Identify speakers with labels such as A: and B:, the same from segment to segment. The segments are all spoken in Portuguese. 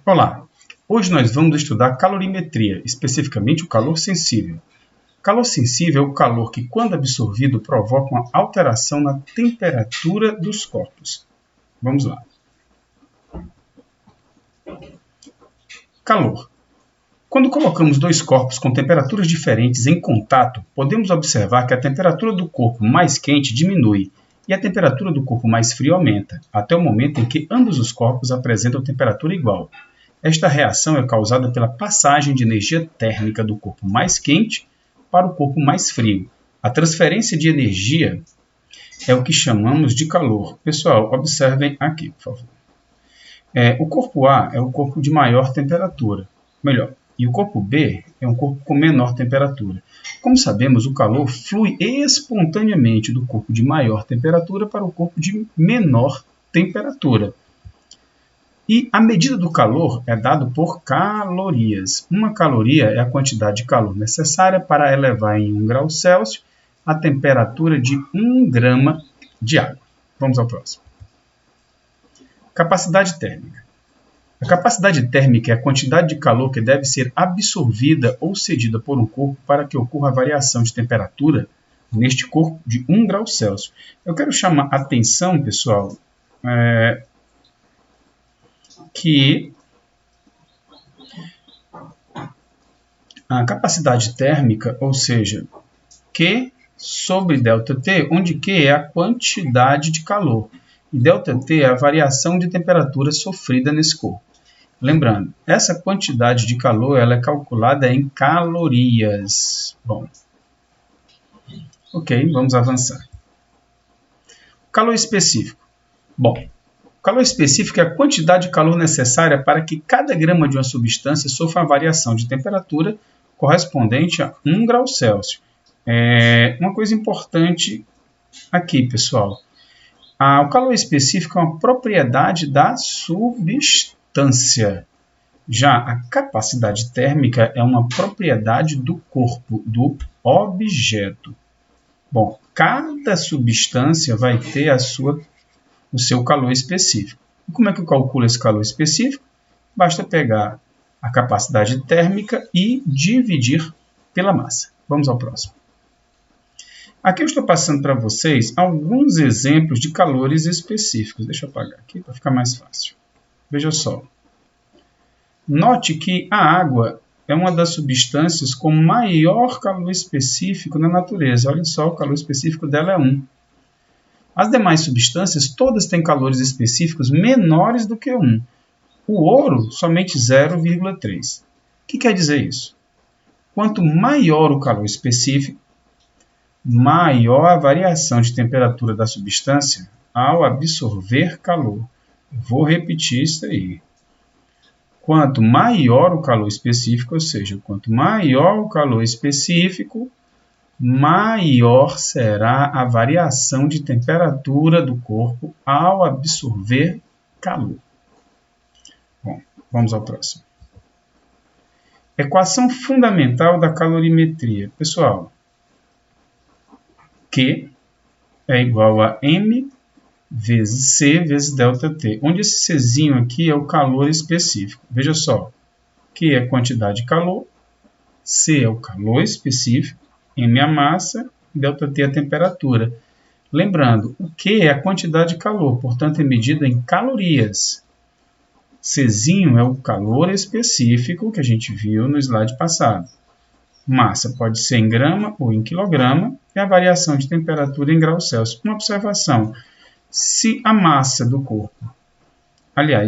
A: Olá! Hoje nós vamos estudar calorimetria, especificamente o calor sensível. Calor sensível é o calor que, quando absorvido, provoca uma alteração na temperatura dos corpos. Vamos lá. Calor. Quando colocamos dois corpos com temperaturas diferentes em contato, podemos observar que a temperatura do corpo mais quente diminui e a temperatura do corpo mais frio aumenta, até o momento em que ambos os corpos apresentam temperatura igual. Esta reação é causada pela passagem de energia térmica do corpo mais quente para o corpo mais frio. A transferência de energia é o que chamamos de calor. Pessoal, observem aqui, por favor. O corpo A é o corpo de maior temperatura, e o corpo B é um corpo com menor temperatura. Como sabemos, o calor flui espontaneamente do corpo de maior temperatura para o corpo de menor temperatura. E a medida do calor é dada por calorias. Uma caloria é a quantidade de calor necessária para elevar em 1 grau Celsius a temperatura de 1 grama de água. Vamos ao próximo. Capacidade térmica. A capacidade térmica é a quantidade de calor que deve ser absorvida ou cedida por um corpo para que ocorra a variação de temperatura neste corpo de 1 grau Celsius. Eu quero chamar a atenção, pessoal, que a capacidade térmica, ou seja, Q sobre ΔT, onde Q é a quantidade de calor e ΔT é a variação de temperatura sofrida nesse corpo. Lembrando, essa quantidade de calor ela é calculada em calorias. Bom, ok, vamos avançar. Calor específico. Bom, calor específico é a quantidade de calor necessária para que cada grama de uma substância sofra uma variação de temperatura correspondente a 1 grau Celsius. Uma coisa importante aqui, pessoal. O calor específico é uma propriedade da substância. Já a capacidade térmica é uma propriedade do corpo, do objeto. Bom, cada substância vai ter o seu calor específico. E como é que eu calculo esse calor específico? Basta pegar a capacidade térmica e dividir pela massa. Vamos ao próximo. Aqui eu estou passando para vocês alguns exemplos de calores específicos. Deixa eu apagar aqui para ficar mais fácil. Veja só. Note que a água é uma das substâncias com maior calor específico na natureza. Olha só, o calor específico dela é 1. As demais substâncias todas têm calores específicos menores do que 1. O ouro, somente 0,3. O que quer dizer isso? Quanto maior o calor específico, maior a variação de temperatura da substância ao absorver calor. Eu vou repetir isso aí. Quanto maior o calor específico, ou seja, quanto maior o calor específico, maior será a variação de temperatura do corpo ao absorver calor. Bom, vamos ao próximo. Equação fundamental da calorimetria. Pessoal, Q é igual a M vezes C vezes ΔT, onde esse Czinho aqui é o calor específico. Veja só, Q é a quantidade de calor, C é o calor específico, M é a massa, ΔT é a temperatura. Lembrando, o Q é a quantidade de calor, portanto é medida em calorias. Czinho é o calor específico que a gente viu no slide passado. Massa pode ser em grama ou em quilograma, e a variação de temperatura em graus Celsius. Uma observação, se a massa do corpo,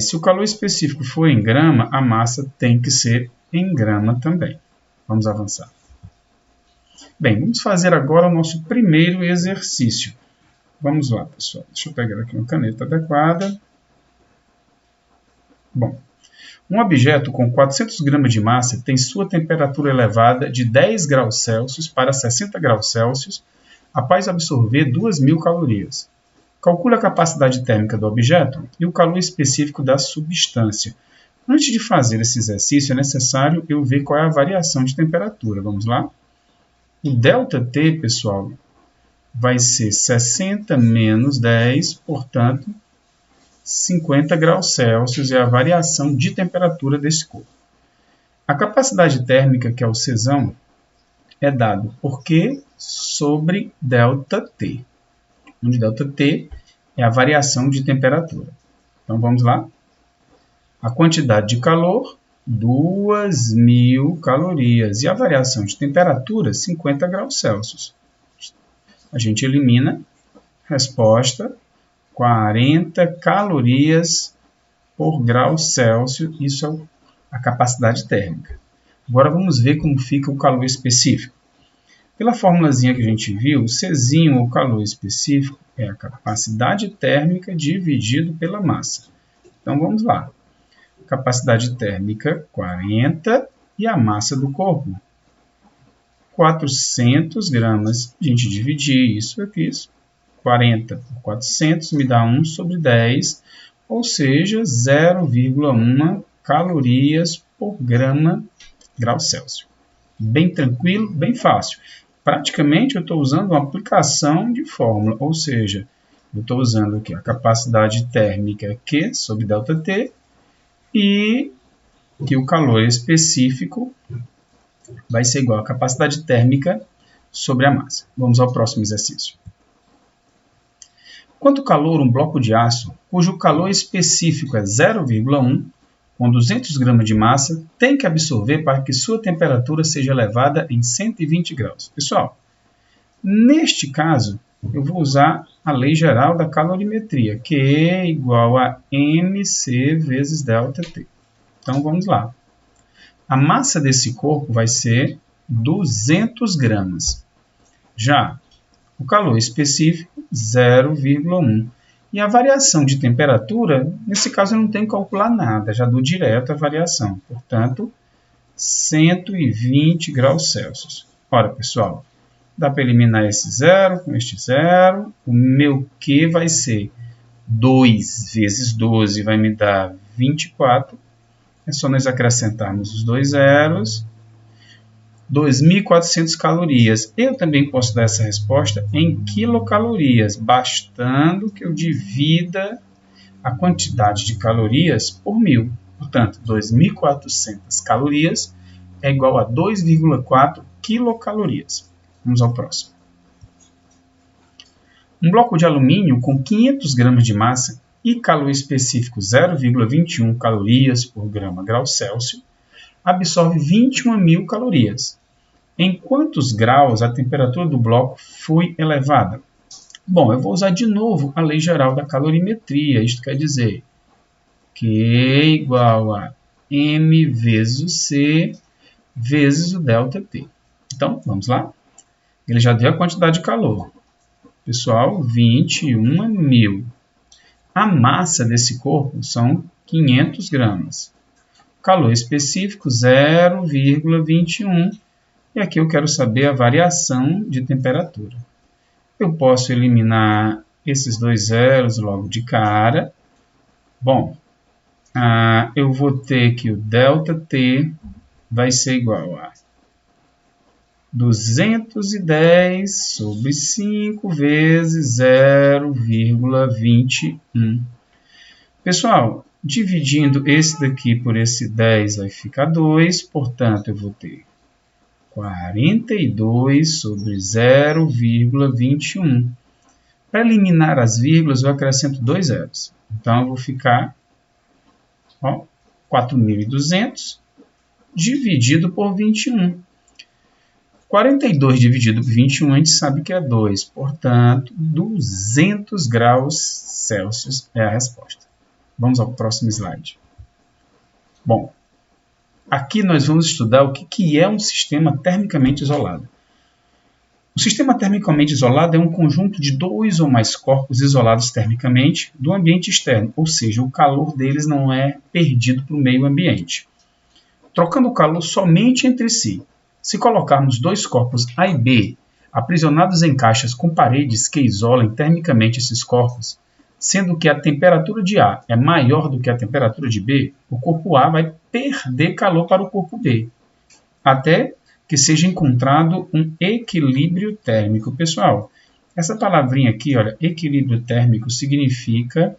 A: se o calor específico for em grama, a massa tem que ser em grama também. Vamos avançar. Bem, vamos fazer agora o nosso primeiro exercício. Vamos lá, pessoal. Deixa eu pegar aqui uma caneta adequada. Bom, um objeto com 400 gramas de massa tem sua temperatura elevada de 10 graus Celsius para 60 graus Celsius após absorver 2.000 calorias. Calcule a capacidade térmica do objeto e o calor específico da substância. Antes de fazer esse exercício, é necessário eu ver qual é a variação de temperatura. Vamos lá? O ΔT, pessoal, vai ser 60 menos 10, portanto, 50 graus Celsius é a variação de temperatura desse corpo. A capacidade térmica, que é o Czão, é dado por Q sobre ΔT, onde ΔT é a variação de temperatura. Então, vamos lá. A quantidade de calor, 2.000 calorias. E a variação de temperatura, 50 graus Celsius. A gente elimina. Resposta, 40 calorias por grau Celsius. Isso é a capacidade térmica. Agora, vamos ver como fica o calor específico. Pela formulazinha que a gente viu, o Czinho, ou calor específico, é a capacidade térmica dividido pela massa. Então, vamos lá. Capacidade térmica, 40, e a massa do corpo, 400 gramas. A gente dividir isso aqui, 40 por 400 me dá 1 sobre 10, ou seja, 0,1 calorias por grau Celsius. Bem tranquilo, bem fácil. Praticamente eu estou usando uma aplicação de fórmula, ou seja, eu estou usando aqui a capacidade térmica Q sobre ΔT e que o calor específico vai ser igual à capacidade térmica sobre a massa. Vamos ao próximo exercício. Quanto calor um bloco de aço, cujo calor específico é 0,1, com 200 gramas de massa, tem que absorver para que sua temperatura seja elevada em 120 graus. Pessoal, neste caso, eu vou usar a lei geral da calorimetria, que é igual a mc vezes ΔT. Então, vamos lá. A massa desse corpo vai ser 200 gramas. Já o calor específico, 0,1. E a variação de temperatura, nesse caso eu não tenho que calcular nada, já dou direto a variação. Portanto, 120 graus Celsius. Ora, pessoal, dá para eliminar esse zero com este zero. O meu Q vai ser 2 vezes 12, vai me dar 24. É só nós acrescentarmos os dois zeros. 2.400 calorias. Eu também posso dar essa resposta em quilocalorias, bastando que eu divida a quantidade de calorias por 1.000. Portanto, 2.400 calorias é igual a 2,4 quilocalorias. Vamos ao próximo. Um bloco de alumínio com 500 gramas de massa e calor específico 0,21 calorias por grau Celsius absorve 21.000 calorias. Em quantos graus a temperatura do bloco foi elevada? Bom, eu vou usar de novo a lei geral da calorimetria. Isto quer dizer Q igual a M vezes o C vezes o ΔT. Então, vamos lá. Ele já deu a quantidade de calor. Pessoal, 21.000. A massa desse corpo são 500 gramas. Calor específico, 0,21. E aqui eu quero saber a variação de temperatura. Eu posso eliminar esses dois zeros logo de cara. Bom, eu vou ter que o ΔT vai ser igual a 210 sobre 5 vezes 0,21. Pessoal, dividindo esse daqui por esse 10 vai ficar 2, portanto, eu vou ter 42 sobre 0,21. Para eliminar as vírgulas, eu acrescento 2 zeros. Então, eu vou ficar 4.200 dividido por 21. 42 dividido por 21, a gente sabe que é 2. Portanto, 200 graus Celsius é a resposta. Vamos ao próximo slide. Bom, aqui nós vamos estudar o que é um sistema termicamente isolado. O sistema termicamente isolado é um conjunto de dois ou mais corpos isolados termicamente do ambiente externo, ou seja, o calor deles não é perdido para o meio ambiente, trocando o calor somente entre si. Se colocarmos dois corpos A e B aprisionados em caixas com paredes que isolem termicamente esses corpos, sendo que a temperatura de A é maior do que a temperatura de B, o corpo A vai perder calor para o corpo B, até que seja encontrado um equilíbrio térmico. Pessoal, essa palavrinha aqui, olha, equilíbrio térmico, significa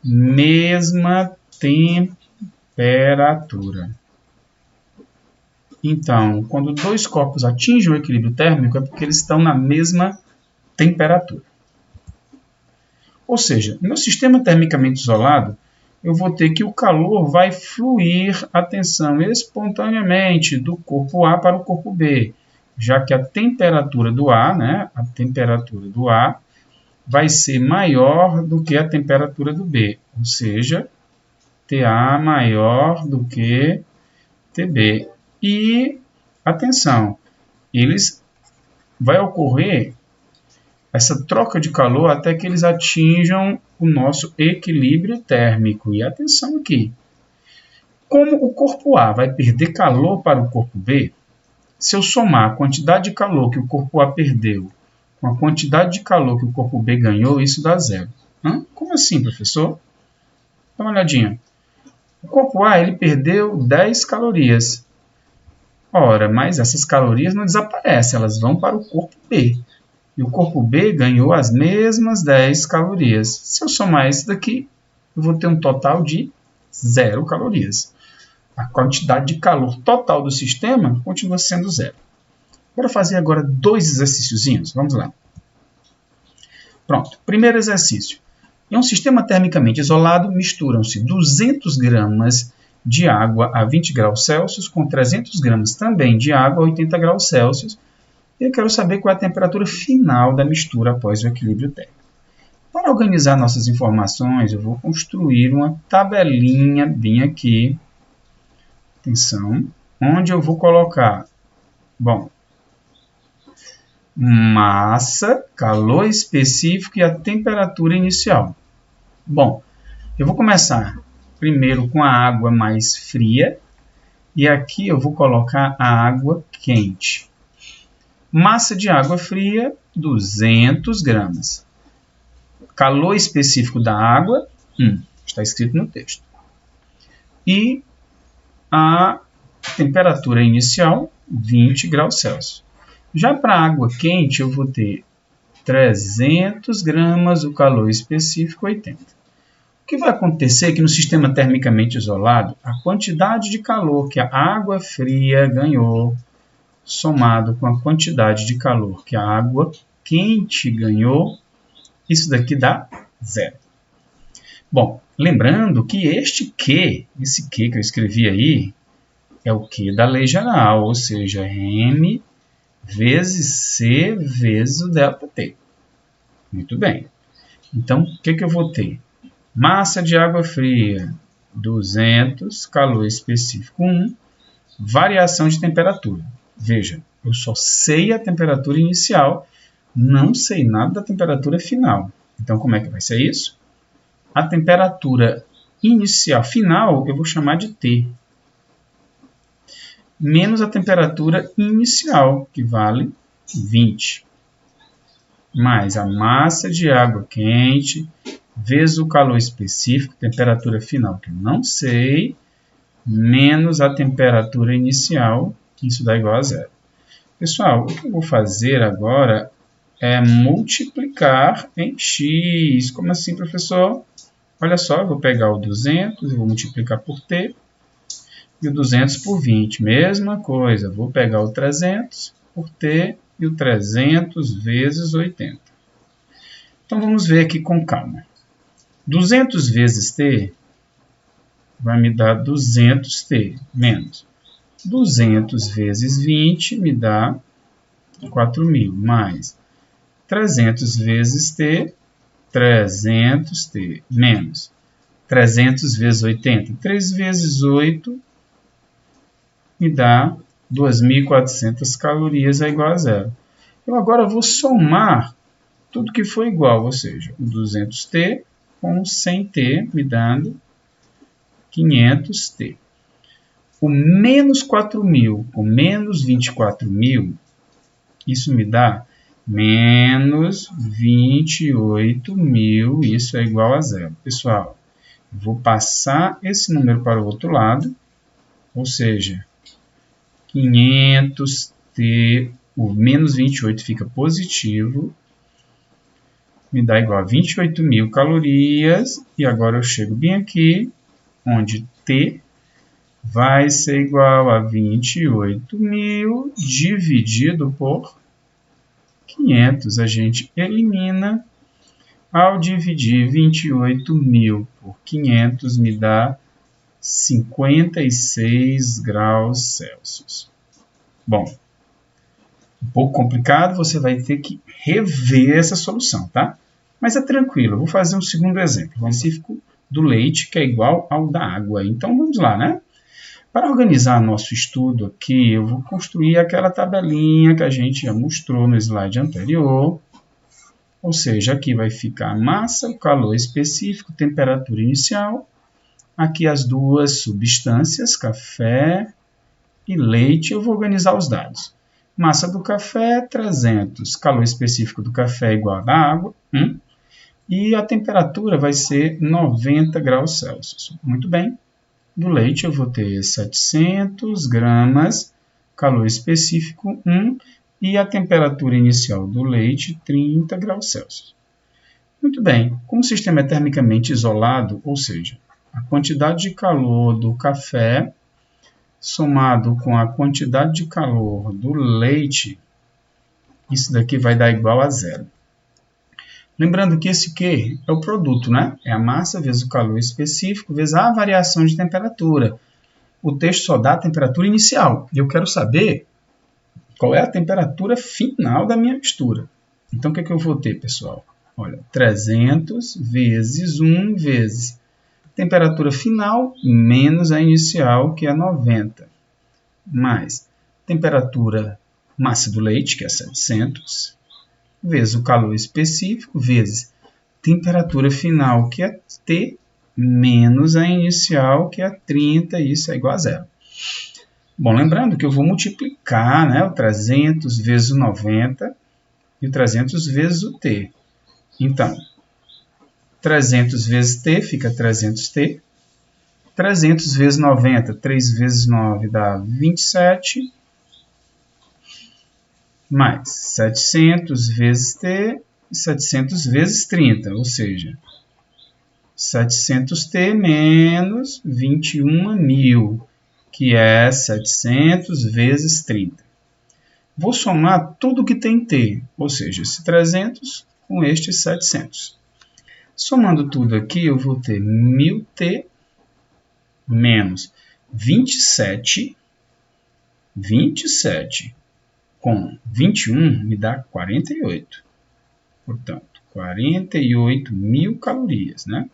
A: mesma temperatura. Então, quando dois corpos atingem o equilíbrio térmico, é porque eles estão na mesma temperatura. Ou seja, no meu sistema termicamente isolado, eu vou ter que o calor vai fluir, atenção, espontaneamente do corpo A para o corpo B, já que a temperatura do A, né, a temperatura do A vai ser maior do que a temperatura do B, ou seja, TA maior do que TB. E, atenção, vai ocorrer essa troca de calor até que eles atinjam o nosso equilíbrio térmico. E atenção aqui, como o corpo A vai perder calor para o corpo B, se eu somar a quantidade de calor que o corpo A perdeu com a quantidade de calor que o corpo B ganhou, isso dá zero. Como assim, professor? Dá uma olhadinha. O corpo A ele perdeu 10 calorias. Ora, mas essas calorias não desaparecem, elas vão para o corpo B. E o corpo B ganhou as mesmas 10 calorias. Se eu somar isso daqui, eu vou ter um total de 0 calorias. A quantidade de calor total do sistema continua sendo zero. Bora fazer agora 2 exercíciozinhos. Vamos lá. Pronto. Primeiro exercício. Em um sistema termicamente isolado, misturam-se 200 gramas de água a 20 graus Celsius com 300 gramas também de água a 80 graus Celsius. E eu quero saber qual é a temperatura final da mistura após o equilíbrio térmico. Para organizar nossas informações, eu vou construir uma tabelinha bem aqui. Atenção. Onde eu vou colocar, bom, massa, calor específico e a temperatura inicial. Bom, eu vou começar primeiro com a água mais fria e aqui eu vou colocar a água quente. Massa de água fria, 200 gramas. Calor específico da água, está escrito no texto. E a temperatura inicial, 20 graus Celsius. Já para a água quente, eu vou ter 300 gramas, o calor específico, 80. O que vai acontecer é que no sistema termicamente isolado, a quantidade de calor que a água fria ganhou, somado com a quantidade de calor que a água quente ganhou, isso daqui dá zero. Bom, lembrando que esse Q que eu escrevi aí, é o Q da lei geral, ou seja, M vezes C vezes o ΔT. Muito bem. Então, o que eu vou ter? Massa de água fria, 200, calor específico 1, variação de temperatura. Veja, eu só sei a temperatura inicial, não sei nada da temperatura final. Então, como é que vai ser isso? A temperatura inicial, final, eu vou chamar de T. Menos a temperatura inicial, que vale 20. Mais a massa de água quente, vezes o calor específico, temperatura final, que eu não sei, menos a temperatura inicial, que isso dá igual a zero. Pessoal, o que eu vou fazer agora é multiplicar em x. Como assim, professor? Olha só, eu vou pegar o 200 e vou multiplicar por t. E o 200 por 20. Mesma coisa, vou pegar o 300 por t e o 300 vezes 80. Então, vamos ver aqui com calma. 200 vezes t vai me dar 200t, menos 200 vezes 20 me dá 4.000, mais 300 vezes t, 300t, menos 300 vezes 80. 3 vezes 8 me dá 2.400 calorias, é igual a zero. Eu agora vou somar tudo que foi igual, ou seja, o 200t com 100t, me dando 500t. O menos 4.000 com menos 24.000, isso me dá menos 28.000, isso é igual a zero. Pessoal, vou passar esse número para o outro lado, ou seja, 500t, o menos 28 fica positivo, me dá igual a 28.000 calorias. E agora eu chego bem aqui, onde T vai ser igual a 28.000 dividido por 500. A gente elimina. Ao dividir 28.000 por 500, me dá 56 graus Celsius. Bom, um pouco complicado, você vai ter que rever essa solução, tá? Mas é tranquilo, eu vou fazer um segundo exemplo, específico do leite, que é igual ao da água. Então, vamos lá, né? Para organizar nosso estudo aqui, eu vou construir aquela tabelinha que a gente já mostrou no slide anterior. Ou seja, aqui vai ficar a massa, o calor específico, temperatura inicial. Aqui as duas substâncias, café e leite. Eu vou organizar os dados. Massa do café, 300. Calor específico do café igual a da água, 1. E a temperatura vai ser 90 graus Celsius. Muito bem. Do leite eu vou ter 700 gramas, calor específico 1. E a temperatura inicial do leite, 30 graus Celsius. Muito bem, como o sistema é termicamente isolado, ou seja, a quantidade de calor do café somado com a quantidade de calor do leite, isso daqui vai dar igual a 0. Lembrando que esse Q é o produto, né? É a massa vezes o calor específico vezes a variação de temperatura. O texto só dá a temperatura inicial. E eu quero saber qual é a temperatura final da minha mistura. Então, o que é que eu vou ter, pessoal? Olha, 300 vezes 1 vezes temperatura final menos a inicial, que é 90. Mais temperatura massa do leite, que é 700, vezes o calor específico, vezes temperatura final, que é T, menos a inicial, que é 30, e isso é igual a 0. Bom, lembrando que eu vou multiplicar, né, o 300 vezes o 90 e o 300 vezes o T. Então, 300 vezes T fica 300T. 300 vezes 90, 3 vezes 9 dá 27. Mais 700 vezes T e 700 vezes 30, ou seja, 700T menos 21.000. Que é 700 vezes 30. Vou somar tudo que tem T, ou seja, esse 300 com este 700. Somando tudo aqui, eu vou ter 1000T menos 27. 27 com 21 me dá 48. Portanto, 48.000 calorias, né?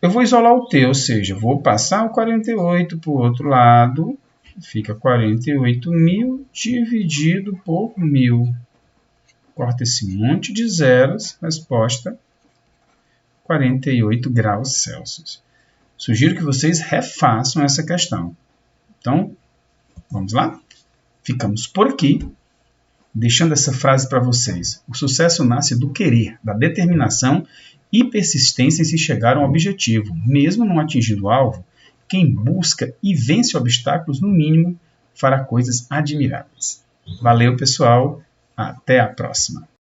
A: Eu vou isolar o T, ou seja, vou passar o 48 para o outro lado, fica 48.000 dividido por 1.000. Corta esse monte de zeros, resposta 48 graus Celsius. Sugiro que vocês refaçam essa questão. Então, vamos lá? Ficamos por aqui, deixando essa frase para vocês. O sucesso nasce do querer, da determinação e persistência em se chegar a um objetivo. Mesmo não atingindo o alvo, quem busca e vence obstáculos, no mínimo, fará coisas admiráveis. Valeu, pessoal. Até a próxima.